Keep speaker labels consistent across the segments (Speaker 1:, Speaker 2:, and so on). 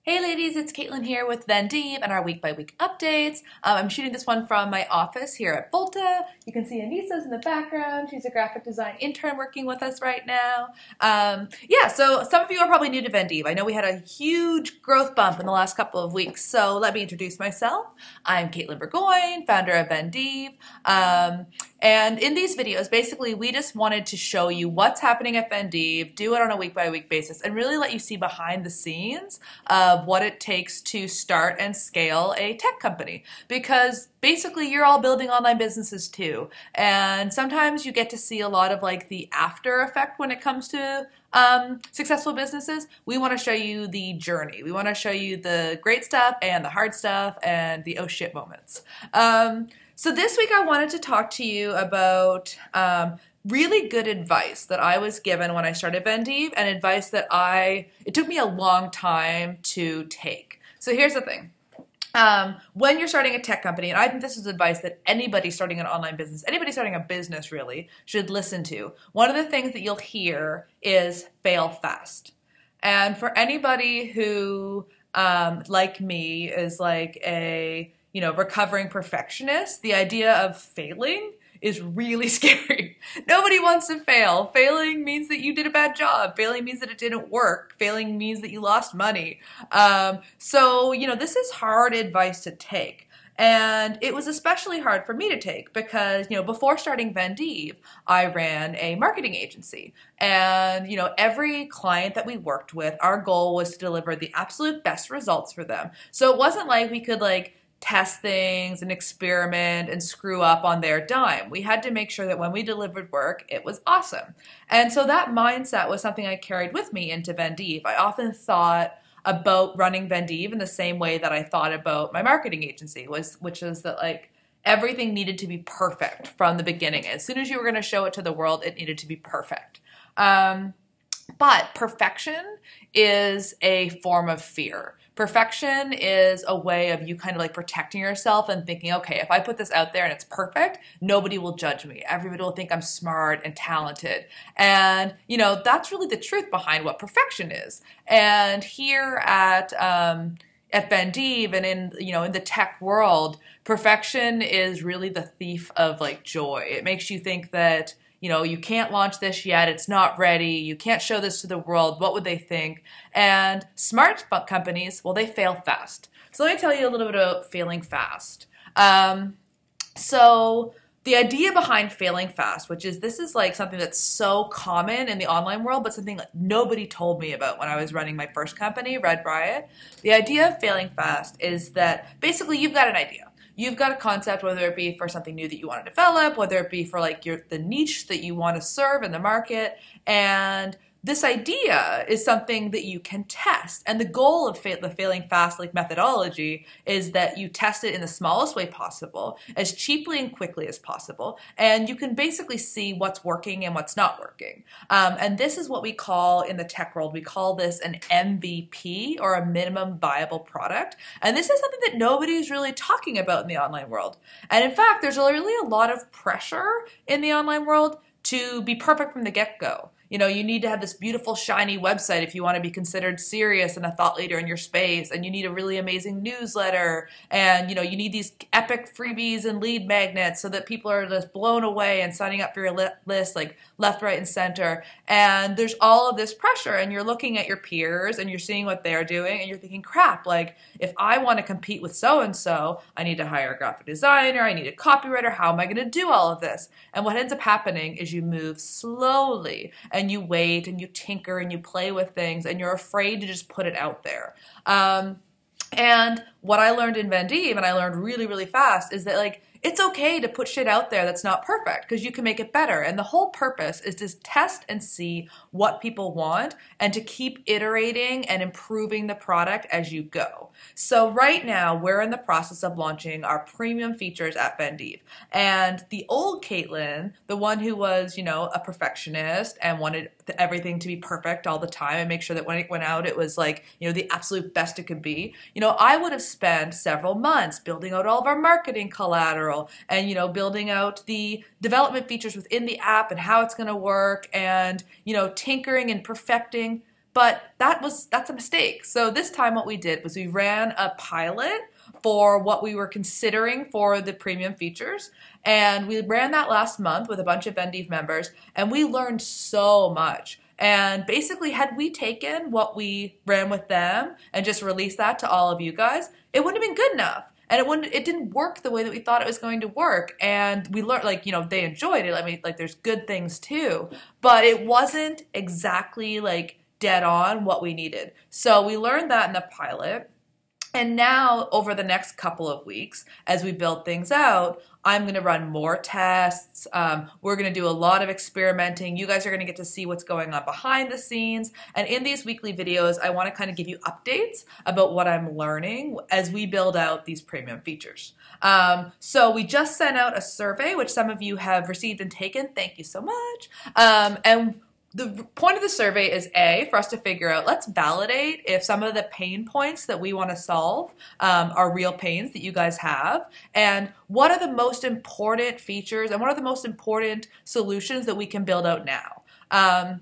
Speaker 1: Hey ladies, it's Caitlin here with Vendeve and our week-by-week updates. I'm shooting this one from my office here at Volta. You can see Anissa's in the background. She's a graphic design intern working with us right now. So some of you are probably new to Vendeve. I know we had a huge growth bump in the last couple of weeks, so let me introduce myself. I'm Caitlin Burgoyne, founder of Vendeve. And in these videos, basically, we just wanted to show you what's happening at Vendeve, do it on a week-by-week basis, and really let you see behind the scenes of what it takes to start and scale a tech company. Because basically, you're all building online businesses too. And sometimes you get to see a lot of like the after effect when it comes to successful businesses. We want to show you the journey. We want to show you the great stuff and the hard stuff and the oh shit moments. So this week I wanted to talk to you about really good advice that I was given when I started Vendeve, and advice that it took me a long time to take. So here's the thing. When you're starting a tech company, and I think this is advice that anybody starting an online business, anybody starting a business really, should listen to. One of the things that you'll hear is fail fast. And for anybody who, like me, is like a recovering perfectionist, the idea of failing is really scary. Nobody wants to fail. Failing means that you did a bad job. Failing means that it didn't work. Failing means that you lost money. So this is hard advice to take. And it was especially hard for me to take because, before starting Vendeve, I ran a marketing agency. And, every client that we worked with, our goal was to deliver the absolute best results for them. So it wasn't like we could test things and experiment and screw up on their dime. We had to make sure that when we delivered work, it was awesome. And so that mindset was something I carried with me into Vendeve. I often thought about running Vendeve in the same way that I thought about my marketing agency, which is that everything needed to be perfect from the beginning. As soon as you were going to show it to the world, it needed to be perfect. But perfection is a form of fear. Perfection is a way of you kind of protecting yourself and thinking, okay, if I put this out there and it's perfect, nobody will judge me. Everybody will think I'm smart and talented. And, that's really the truth behind what perfection is. And here at Vendeve and in the tech world, perfection is really the thief of joy. It makes you think that you can't launch this yet. It's not ready. You can't show this to the world. What would they think? And smart companies, well, they fail fast. So let me tell you a little bit about failing fast. So the idea behind failing fast, this is something that's so common in the online world, but something nobody told me about when I was running my first company, Red Riot. The idea of failing fast is that basically you've got an idea. You've got a concept, whether it be for something new that you want to develop, whether it be for the niche that you want to serve in the market, and this idea is something that you can test. And the goal of the failing fast methodology is that you test it in the smallest way possible, as cheaply and quickly as possible, and you can basically see what's working and what's not working. And this is what we call, in the tech world, we call this an MVP, or a minimum viable product. And this is something that nobody's really talking about in the online world. And in fact, there's really a lot of pressure in the online world to be perfect from the get-go. You need to have this beautiful, shiny website if you want to be considered serious and a thought leader in your space. And you need a really amazing newsletter. And, you need these epic freebies and lead magnets so that people are just blown away and signing up for your list, left, right, and center. And there's all of this pressure. And you're looking at your peers and you're seeing what they're doing. And you're thinking, crap, if I want to compete with so-and-so, I need to hire a graphic designer. I need a copywriter. How am I going to do all of this? And what ends up happening is you move slowly. And you wait and you tinker and you play with things and you're afraid to just put it out there. And what I learned in Vendeve, and I learned really, really fast, is that it's okay to put shit out there that's not perfect because you can make it better. And the whole purpose is to test and see what people want and to keep iterating and improving the product as you go. So right now, we're in the process of launching our premium features at Vendeve. And the old Caitlin, the one who was, a perfectionist and wanted everything to be perfect all the time and make sure that when it went out, it was the absolute best it could be. I would have spent several months building out all of our marketing collateral and, building out the development features within the app and how it's going to work and, tinkering and perfecting. but that's a mistake. So this time what we did was we ran a pilot for what we were considering for the premium features. And we ran that last month with a bunch of Vendeve members, and we learned so much. And basically, had we taken what we ran with them and just released that to all of you guys, it wouldn't have been good enough. And it didn't work the way that we thought it was going to work. And we learned, like, you know, they enjoyed it. I mean, like, there's good things too, but it wasn't exactly like dead on what we needed. So we learned that in the pilot. And now, over the next couple of weeks, as we build things out, I'm going to run more tests. We're going to do a lot of experimenting. You guys are going to get to see what's going on behind the scenes. And in these weekly videos, I want to kind of give you updates about what I'm learning as we build out these premium features. So we just sent out a survey, which some of you have received and taken. Thank you so much. And the point of the survey is for us to figure out, let's validate if some of the pain points that we want to solve are real pains that you guys have, and what are the most important features and what are the most important solutions that we can build out now.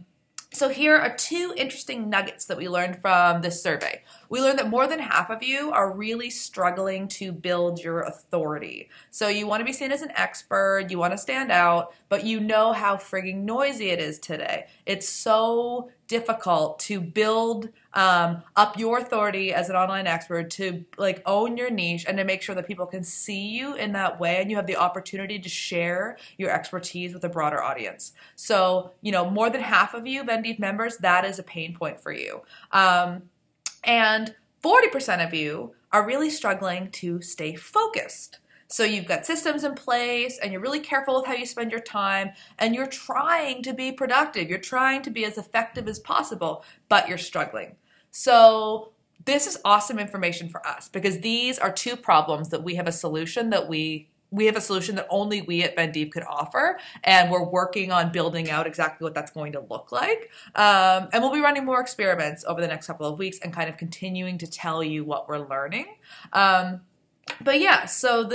Speaker 1: So here are two interesting nuggets that we learned from this survey. We learned that more than half of you are really struggling to build your authority. So you want to be seen as an expert, you want to stand out, but you know how frigging noisy it is today. It's so difficult to build up your authority as an online expert, to like own your niche and to make sure that people can see you in that way and you have the opportunity to share your expertise with a broader audience. So, you know, more than half of you Vendeve members, that is a pain point for you. And 40% of you are really struggling to stay focused. So you've got systems in place and you're really careful with how you spend your time and you're trying to be productive. You're trying to be as effective as possible, but you're struggling. So this is awesome information for us because these are two problems that we have a solution that we have a solution that only we at Vendeve could offer, and we're working on building out exactly what that's going to look like. And we'll be running more experiments over the next couple of weeks and kind of continuing to tell you what we're learning. But yeah, so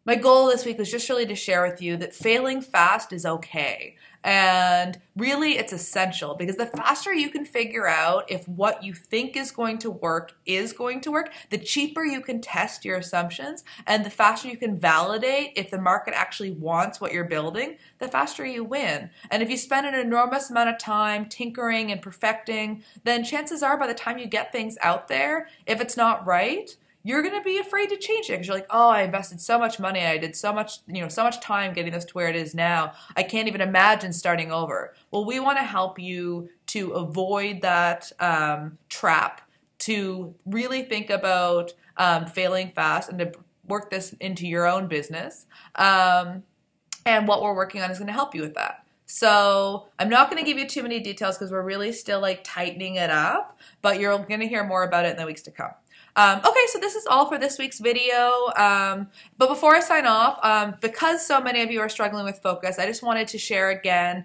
Speaker 1: my goal this week was just really to share with you that failing fast is okay. And really it's essential because the faster you can figure out if what you think is going to work, the cheaper you can test your assumptions, and the faster you can validate if the market actually wants what you're building, the faster you win. And if you spend an enormous amount of time tinkering and perfecting, then chances are by the time you get things out there, if it's not right, you're going to be afraid to change it because you're like, oh, I invested so much money. I did so much, so much time getting this to where it is now. I can't even imagine starting over. Well, we want to help you to avoid that trap, to really think about failing fast and to work this into your own business. And what we're working on is going to help you with that. So I'm not going to give you too many details because we're really still like tightening it up, but you're going to hear more about it in the weeks to come. Okay, so this is all for this week's video, but before I sign off, because so many of you are struggling with focus, I just wanted to share again,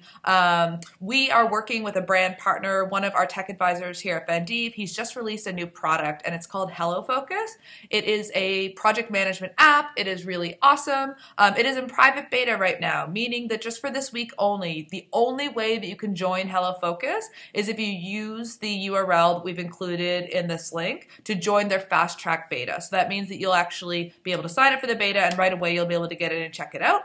Speaker 1: we are working with a brand partner, one of our tech advisors here at Vendeve. He's just released a new product and it's called Hello Focus. It is a project management app. It is really awesome. It is in private beta right now, meaning that just for this week only, the only way that you can join Hello Focus is if you use the URL that we've included in this link to join their fast track beta. So that means that you'll actually be able to sign up for the beta and right away you'll be able to get in and check it out.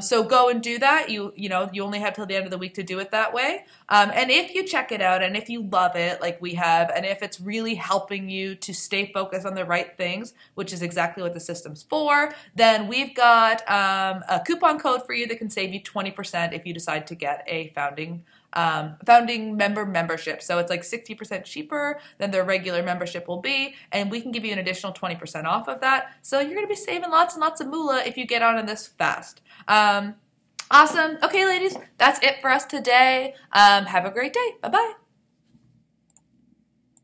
Speaker 1: So go and do that. You only have till the end of the week to do it that way. And if you check it out and if you love it like we have, and if it's really helping you to stay focused on the right things, which is exactly what the system's for, then we've got a coupon code for you that can save you 20% if you decide to get a founding member membership. So it's like 60% cheaper than their regular membership will be, and we can give you an additional 20% off of that. So you're going to be saving lots and lots of moolah if you get on this fast. Awesome. Okay, ladies, that's it for us today. Have a great day. Bye-bye.